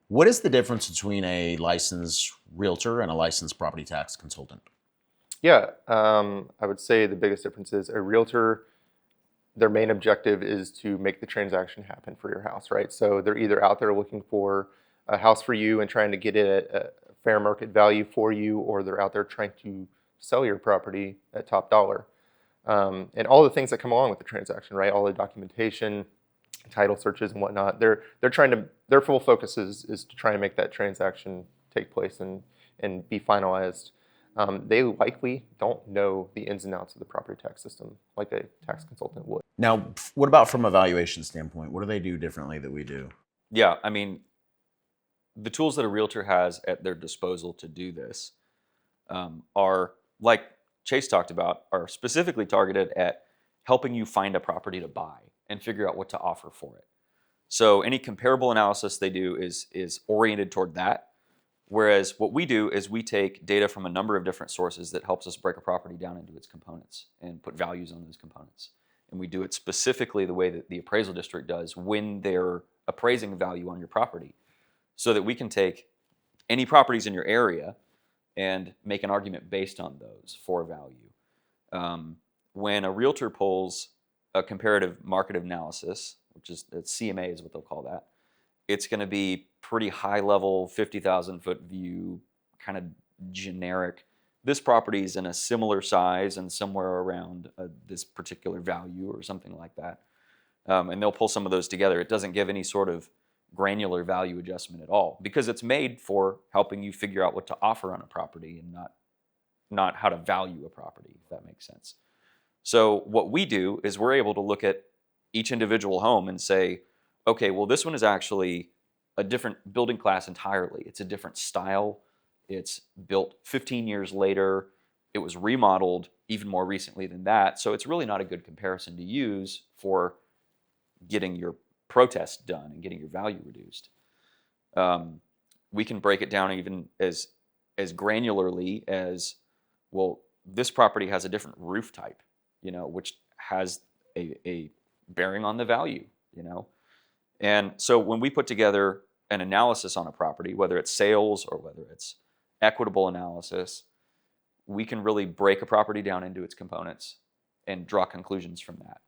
What is the difference between a licensed realtor and a licensed property tax consultant? Yeah, I would say the biggest difference is a realtor, their main objective is to make the transaction happen for your house, right? So they're either out there looking for a house for you and trying to get it at a fair market value for you, or they're out there trying to sell your property at top dollar. And all the things that come along with the transaction, right? All the documentation, title searches and whatnot. They're trying to, their full focus is to try and make that transaction take place and be finalized. They likely don't know the ins and outs of the property tax system like a tax consultant would. Now, what about from a valuation standpoint? What do they do differently that we do? Yeah, I mean, the tools that a realtor has at their disposal to do this are, like Chase talked about, are specifically targeted at helping you find a property to buy and figure out what to offer for it. So any comparable analysis they do is oriented toward that. Whereas what we do is we take data from a number of different sources that helps us break a property down into its components and put values on those components. And we do it specifically the way that the appraisal district does when they're appraising value on your property, so that we can take any properties in your area and make an argument based on those for value. When a realtor pulls a comparative market analysis, which is CMA is what they'll call that, it's going to be pretty high level, 50,000 foot view, kind of generic. This property is in a similar size and somewhere around this particular value or something like that. And they'll pull some of those together. It doesn't give any sort of granular value adjustment at all, because it's made for helping you figure out what to offer on a property and not how to value a property, if that makes sense. So what we do is we're able to look at each individual home and say, okay, well, this one is actually a different building class entirely. It's a different style. It's built 15 years later. It was remodeled even more recently than that. So it's really not a good comparison to use for getting your protest done and getting your value reduced. We can break it down even as granularly as, well, this property has a different roof type, which has a bearing on the value, And so when we put together an analysis on a property, whether it's sales or whether it's equitable analysis, we can really break a property down into its components and draw conclusions from that.